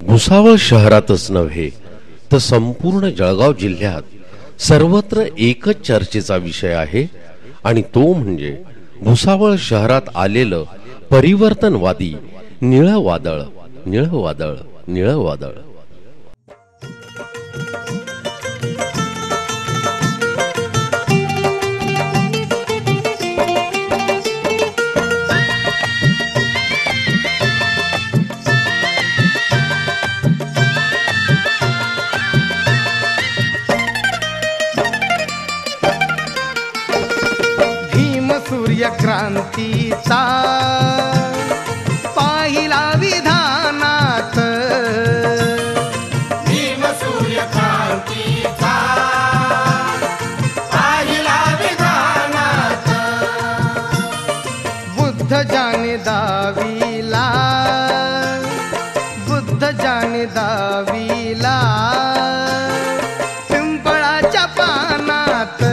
भुसावळ शहरातच नव्हे तर संपूर्ण जळगाव जिल्ह्यात सर्वत्र एकच चर्चेचा विषय आहे आणि तो म्हणजे भुसावळ शहरात आलेलं परिवर्तनवादी निळं वादळ. निळं वादळ, निळं वादळ. क्रांतीचा पाहिला विधानात, भीम सूर्य क्रांतीचा पाहिला विधानात, बुद्ध जाने दाविला, बुद्ध जाने दाविला पिंपळाच्या पानात,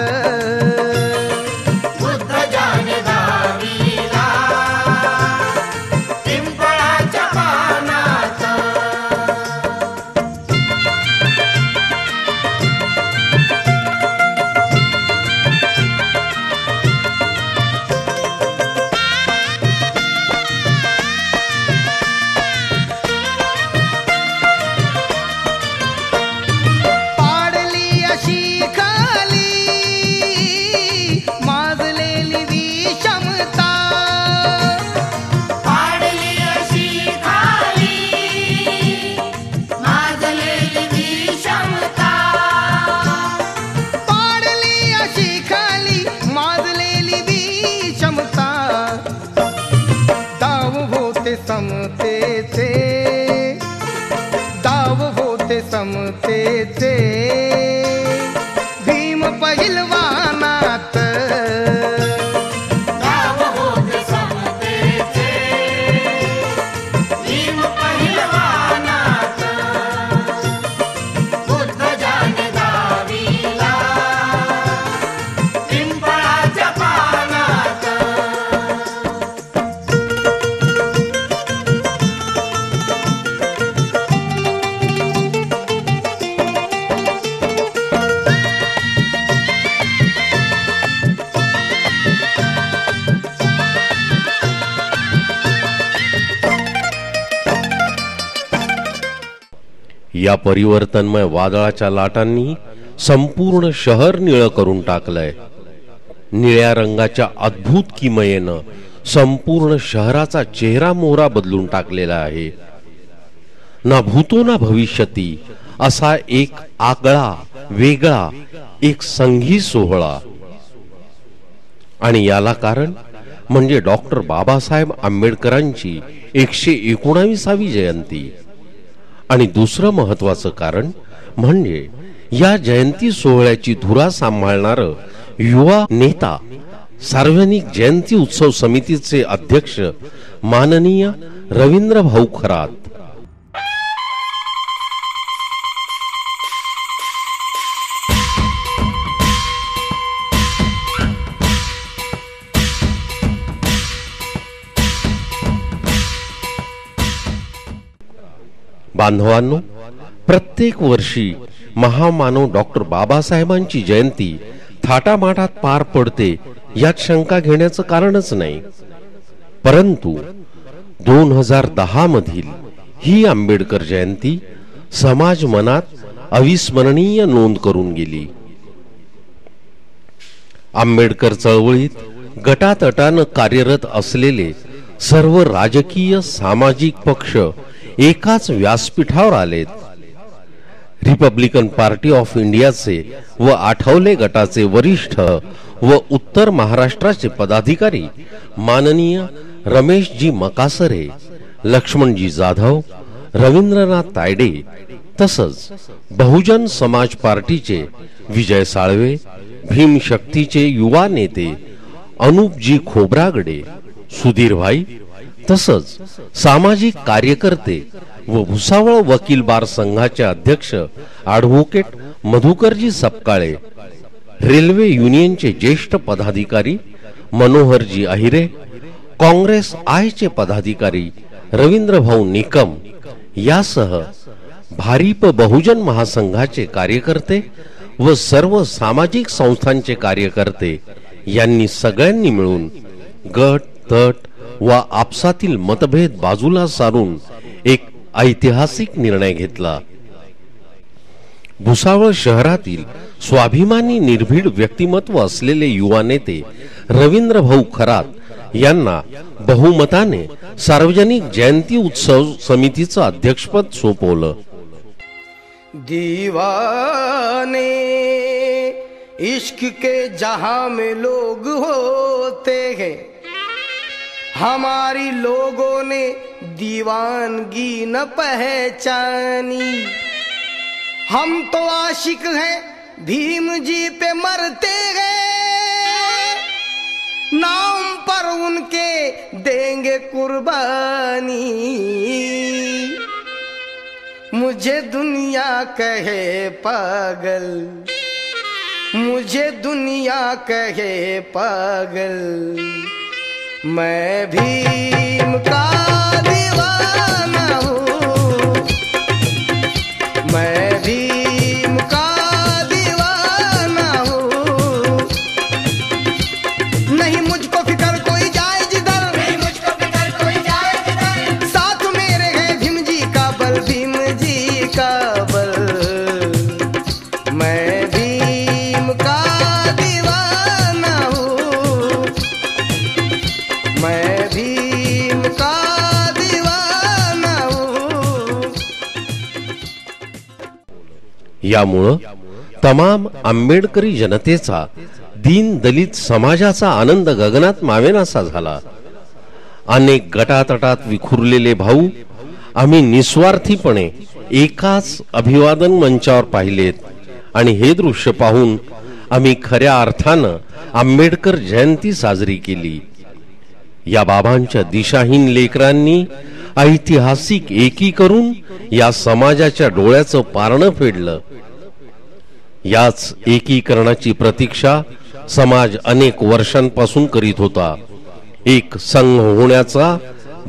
समतेचे दाव होते समतेचे भीम पहिलवानात, दाव होते समतेचे भीम पहिलवानात, बुद्ध जाने दाविला पिंपळाच्या पानात. या परिवर्तनमय वादळाच्या लाटांनी संपूर्ण शहर निळं करून टाकलंय. निळ्या रंगाच्या अद्भुत किमयेनं संपूर्ण शहराचा चेहरा मोहरा बदलून टाकलेला आहे. ना भूतो ना भविष्यती असा एक आगळा वेगळा एक संघी सोहळा. आणि याला कारण म्हणजे डॉक्टर बाबासाहेब आंबेडकरांची 119वी जयंती. आणि दुसरं महत्वाचं कारण म्हणजे या जयंती सोहळ्याची धुरा सांभाळणारं युवा नेता, सार्वजनिक जयंती उत्सव समितीचे अध्यक्ष माननीय रवींद्र भाऊ खरात. बांधवांनो, प्रत्येक वर्षी महामानव डॉक्टर बाबासाहेबांची जयंती थाटामाटात पार पडते यात शंका घेण्याचं कारणच नाही. परंतु 2010 मधील ही आंबेडकर जयंती समाज मनात अविस्मरणीय नोंद करून गेली. आंबेडकर चळवळीत गटातटानं कार्यरत असलेले सर्व राजकीय सामाजिक पक्ष एकाच व्यासपीठावर आलेत. रिपब्लिकन पार्टी ऑफ इंडियाचे व आठवले गटाचे वरिष्ठ व उत्तर महाराष्ट्राचे पदाधिकारी माननीय रमेशजी मकासरे, लक्ष्मणजी जाधव, रवींद्रनाथ तायडे तसंच बहुजन समाज पार्टीचे विजय साळवे, भीम शक्तीचे युवा नेते अनुपजी खोब्रागडे, सुधीर भाई तसंच सामाजिक कार्यकर्ते व भुसावळ वकील बार संघाचे अध्यक्ष ॲडव्होकेट मधुकरजी सपकाळे, रेल्वे युनियनचे ज्येष्ठ पदाधिकारी मनोहरजी अहिरे, काँग्रेस आयचे पदाधिकारी रवींद्र भाऊ निकम यासह भारिप बहुजन महासंघाचे कार्यकर्ते व सर्व सामाजिक संस्थांचे कार्यकर्ते यांनी सगळ्यांनी मिळून गट तट व आपसातील मतभेद बाजूला सारून एक ऐतिहासिक निर्णय घेतला. भुसावळ शहरातील स्वाभिमानी निर्भीड व्यक्तिमत्व असलेले युवा नेते रवींद्र भाऊ खरात यांना बहुमताने सार्वजनिक जयंती उत्सव समितीचं अध्यक्षपद सोपवलं. दीवाने इश्क के जहां में लोग होते हैं, हमारी लोगों ने दीवानगी न पहचानी. हम तो आशिक हैं भीम जी पे मरते हैं, नाम पर उनके देंगे कुर्बानी. मुझे दुनिया कहे पागल, मुझे दुनिया कहे पागल, मैं भीम का दीवाना हूँ, मैं भीम का दीवाना हूँ. नहीं मुझको फिकर कोई जाए जिधर, नहीं मुझको फिकर कोई जाए जिधर, साथ मेरे है भीम जी का बल, भीम जी का बल. मैं भीम का दीवाना हूँ, मैं भीम का दीवाना हूँ. यामुळं तमाम आंबेडकरी जनतेचा, दीन दलित समाजाचा आनंद गगनात मावेनासा झाला. अनेक गटातटात विखुरलेले भाऊ आम्ही निस्वार्थीपणे एकाच अभिवादन मंचावर पाहिलेत आणि हे दृश्य पाहून आम्ही खऱ्या अर्थानं आंबेडकर जयंती साजरी केली. या बाबांच्या दिशाहीन लेकरांनी ऐतिहासिक एकी करून या समाजाच्या डोळ्याचं पारणं फेडलं. याच एकीकरणाची प्रतीक्षा समाज अनेक वर्षांपासून करीत होता. एक संघ होण्याचा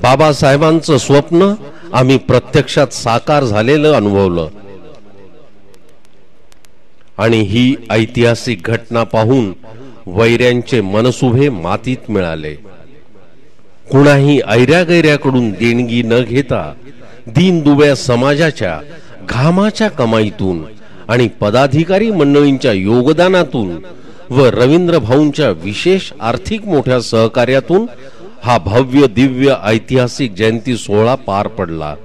बाबासाहेबांचं स्वप्न आम्ही प्रत्यक्षात साकार झालेलं अनुभवलं आणि ही ऐतिहासिक घटना पाहून वैऱ्यांचे मनसुभे मातीत मिळाले. कुणाही ऐऱ्यागैऱ्याकडून देणगी न घेता दीनदुबळ्या समाजाच्या घामाच्या कमाईतून आणि पदाधिकारी मंडळींच्या योगदानातून व रवींद्र भाऊंच्या विशेष आर्थिक मोठ्या सहकार्यातून हा भव्य दिव्य ऐतिहासिक जयंती सोहळा पार पडला.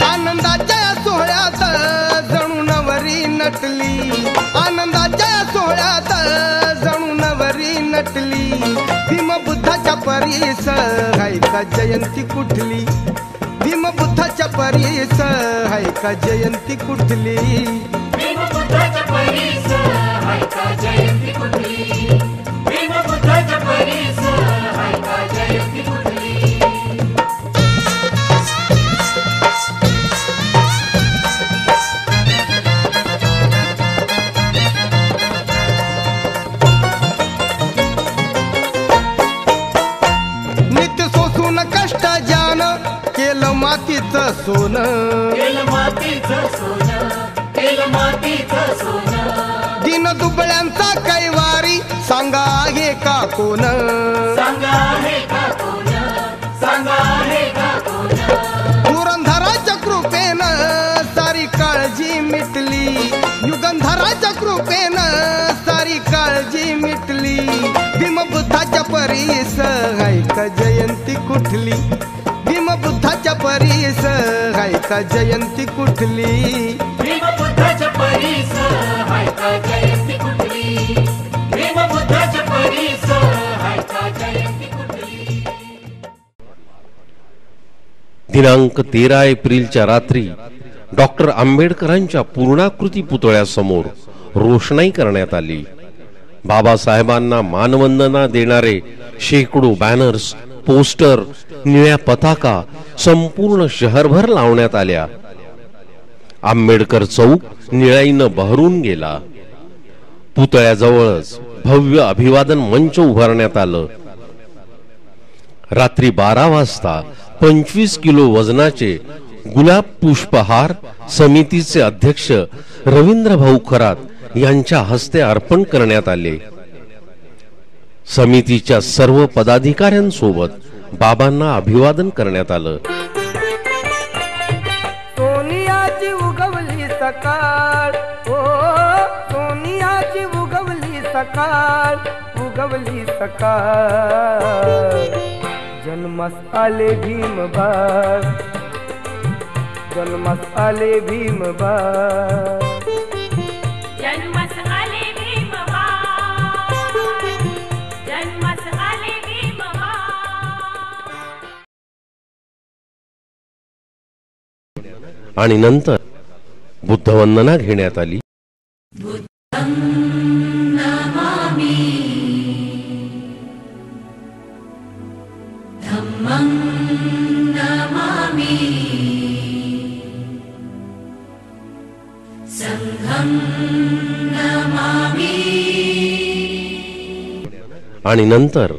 आनंदाच्या सोहळ्यात जणू नवरी नटली, आनंदाच्या सोहळ्यात जणू नवरी नटली. भीम बुद्धाच्या परीस हाय का जयंती कुठली, भीम बुद्धाच्या परीस हाय का जयंती कुठली. भीम बुद्धाच्या परीस हाय का जयंती कुठली, भीम बुद्धाच्या परीस हाय का जयंती कुठली. नित्य सोसून कष्ट जान केलं मातीचं सोनं, केलं मातीचं सोनं, केलं मातीचं सोनं. दिन दुबळ्यांचा कैवारी सांगा आहे का कोण, सांगा आहे का कोण, सांगा आहे का कोण. पुरंदराच्या कृपेनं सारी काळजी मिटली, युगंधराच्या कृपेनं सारी काळजी मिटली. भीमबुद्धाच्या परीस हाय का जयंती कुठली, भीमबुद्धाच्या परीस हाय का जयंती कुठली. भीम बुद्धाच्या परीस हाय का जयंती कुठली, भीम बुद्धाच्या परीस हाय का जयंती कुठली. दिनांक 13 एप्रिलच्या रात्री डॉक्टर आंबेडकरांच्या पूर्णाकृती पुतळ्यासमोर रोषणाई करण्यात आली. बाबासाहेबांना मानवंदना देणारे शेकडो बॅनर्स, पोस्टर, निळ्या पताका संपूर्ण शहरभर लावण्यात आल्या. आंबेडकर चौक निळाईनं बहरून गेला. पुतळ्याजवळच भव्य अभिवादन मंच उभारण्यात आलं. रात्री 12 वाजता 25 किलो वजनाचे गुलाब पुष्पहार समितीचे अध्यक्ष रवींद्र भाऊ खरात यांच्या हस्ते अर्पण करण्यात आले. समितीच्या सर्व पदाधिकाऱ्यांसोबत बाबांना अभिवादन करण्यात आलं. सोनियाची उगवली सकाळ, ओ सोनियाची उगवली सकाळ, उगवली सकाळ. जन्मस आले भीमबाळ, जन्मस आले भीमबाळ. जन्मस आले भीमबाळ, जन्मस आले भीमबाळ. आणि नंतर बुद्धवंदना घेण्यात आली. आणि नंतर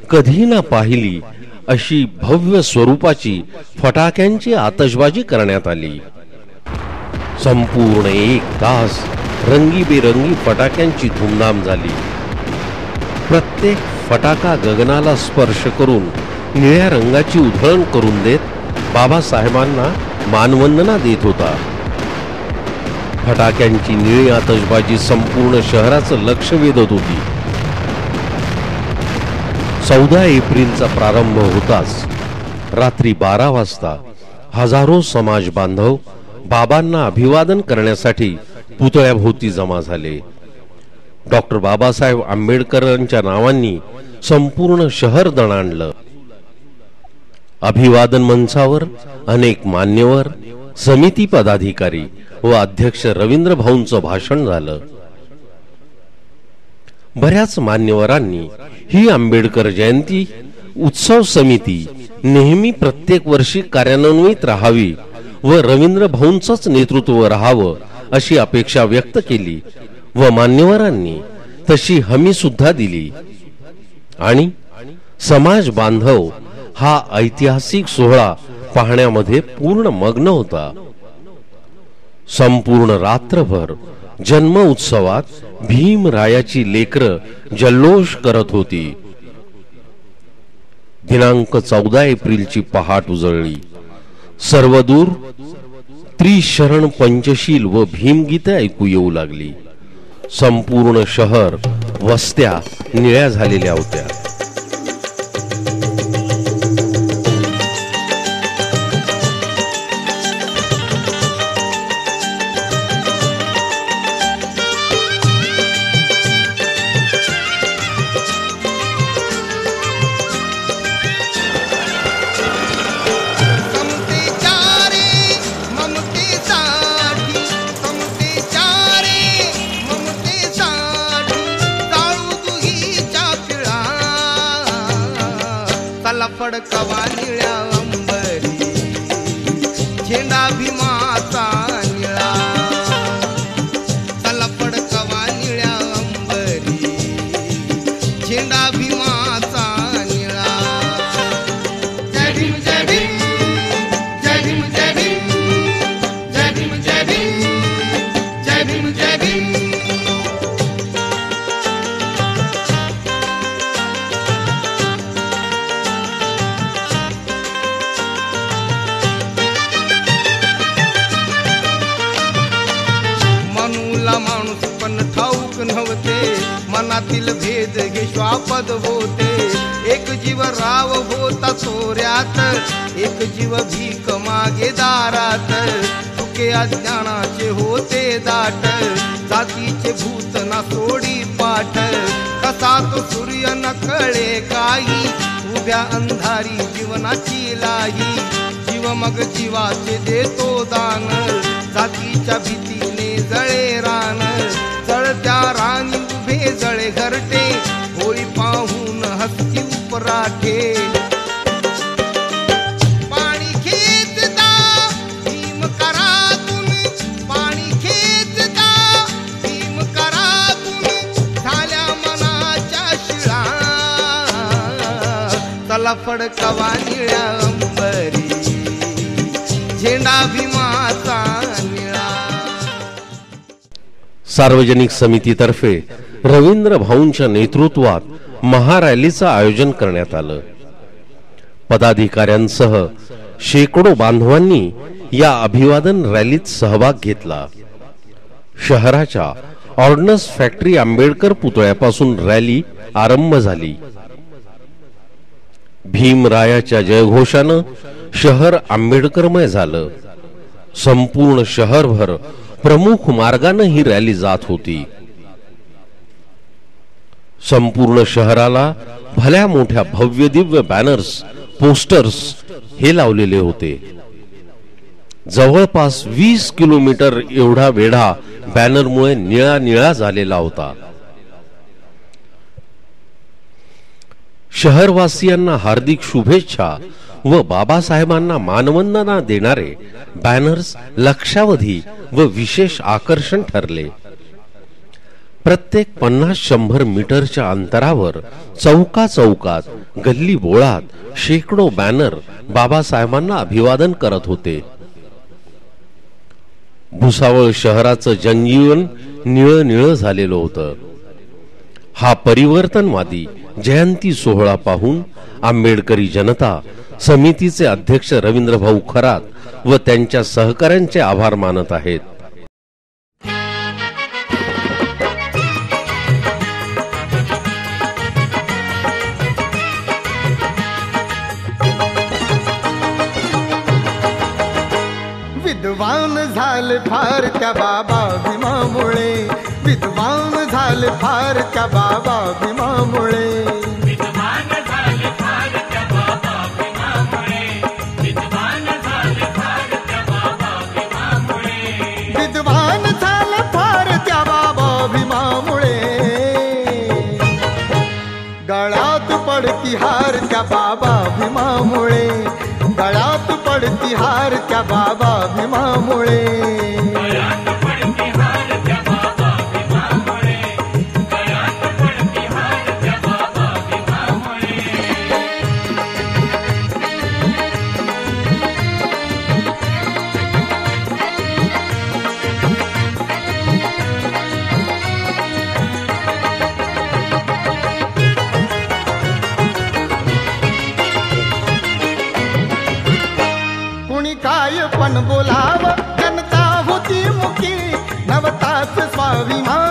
कधी ना पाहिली अशी भव्य स्वरूपाची फटाक्यांची आतषबाजी करण्यात आली. संपूर्ण 1 तास रंगीबेरंगी फटाक्यांची धूमधाम झाली. प्रत्येक फटाका गगनाला स्पर्श करून निळ्या रंगाची उधळण करून देत बाबासाहेबांना मानवंदना देत होता. फटाक्यांची निळी आतषबाजी संपूर्ण शहराचं लक्ष वेधत होती. 14 एप्रिलचा प्रारंभ होताच रात्री 12 वाजता हजारो समाज बांधव बाबांना अभिवादन करण्यासाठी पुतळ्याभोवती जमा झाले. डॉक्टर बाबासाहेब आंबेडकरांच्या नावांनी संपूर्ण शहर दणाणलं. अभिवादन मंचावर अनेक मान्यवर, समिती पदाधिकारी व अध्यक्ष रवींद्र भाऊंचं भाषण झालं. बऱ्याच मान्यवरांनी ही आंबेडकर जयंती उत्सव समिती नेहमी प्रत्येक वर्षी कार्यान्वित राहावी व रवींद्र भाऊंचंच नेतृत्व राहावं अशी अपेक्षा व्यक्त केली व मान्यवरांनी तशी हमी सुद्धा दिली. आणि समाज बांधव हा ऐतिहासिक सोहळा पाहण्यामध्ये पूर्ण मग्न होता. संपूर्ण रात्रभर जन्म उत्सवात भीमरायाची लेकरं जल्लोष करत होती. दिनांक 14 एप्रिलची पहाट उजळली. सर्वदूर त्रिशरण पंचशील व भीमगीते ऐकू येऊ लागली. संपूर्ण शहर, वस्त्या निळ्या झालेल्या होत्या. फडकवा निळ्या अंबरी, झेंडा भीमाचा निळा. चला फडकवा निळ्या अंबरी, झेंडा भीमाचा निळा. जय भीम जय भीम, जय भीम जय भीम, जय भीम जय भीम, जय भीम जय भीम. माणूस पण ठाऊक नव्हते, मनातील भेद हे श्वापद होते. एक जीव राव होता चोऱ्यात, एक जीव भीक मागे दारात. चुके अज्ञानाचे होते दाट, जातीचे भूत ना सोडी पाठ. कसा तो सूर्य न कळे काही, उभ्या अंधारी जीवनाची लाही. जीव जीव मग जीवाचे देतो दान, जातीच्या भीतीने जळे रान, जळत्या रानी उभे जळे घरटे, होळी पाहून हसती उपराठे. पाणी खेचता भीम करातून, पाणी खेचता भीम करातून, झाल्या मनाच्या शिळा, चला फडकावा निळ्या अंबरी, झेंडा भीमाचा निळा. सार्वजनिक समितीतर्फे रवींद्र भाऊंच्या नेतृत्वात महारॅलीचं आयोजन करण्यात आलं. पदाधिकाऱ्यांसह शेकडो बांधवांनी या अभिवादन रॅलीत सहभाग घेतला. शहराच्या ऑर्डनन्स फॅक्टरी आंबेडकर पुतळ्यापासून रॅली आरंभ झाली. भीमरायाच्या जयघोषानं शहर आंबेडकरमय झालं. संपूर्ण शहरभर प्रमुख मार्गानं ही रॅली जात होती. संपूर्ण शहराला भल्या मोठ्या भव्य दिव्य बॅनर्स, पोस्टर्स हे लावलेले होते. जवळपास 20 किलोमीटर एवढा वेढा बॅनरमुळे निळा निळा झालेला होता. शहरवासियांना हार्दिक शुभेच्छा व बाबासाहेबांना मानवंदना देणारे बॅनर्स लक्षावधी व विशेष आकर्षण ठरले. प्रत्येक 50-100 मीटरच्या अंतरावर चौका चौकात, गल्ली बोळात शेकडो बॅनर बाबासाहेबांना अभिवादन करत होते. भुसावळ शहराचं जनजीवन निळ निळ झालेलं होतं. हा परिवर्तनवादी जयंती सोहळा पाहून आंबेडकरी जनता समितीचे अध्यक्ष रवींद्र भाऊ खरात व त्यांच्या सहकाऱ्यांचे आभार मानत आहेत. विद्वान झाले फार त्या बाबा भीमामुळे, विद्वान झाले फार त्या बाबा भीमामुळे, विद्वान झाले फार त्या बाबा भीमामुळे, विद्वान झाले फार त्या बाबा भीमामुळे, विद्वान झाले फार त्या बाबा भीमामुळे. गळ्यात पडती हार त्या बाबा भीमामुळे, गळ्यात पडती हार त्या बाबा भीमामुळे, गळ्यात पडती हार त्या बाबा भीमामुळे, गळ्यात पडती हार त्या बाबा भीमामुळे. कुणी काय पण बोलाव, जनता होती मुकी, नवताच स्वाभिमान.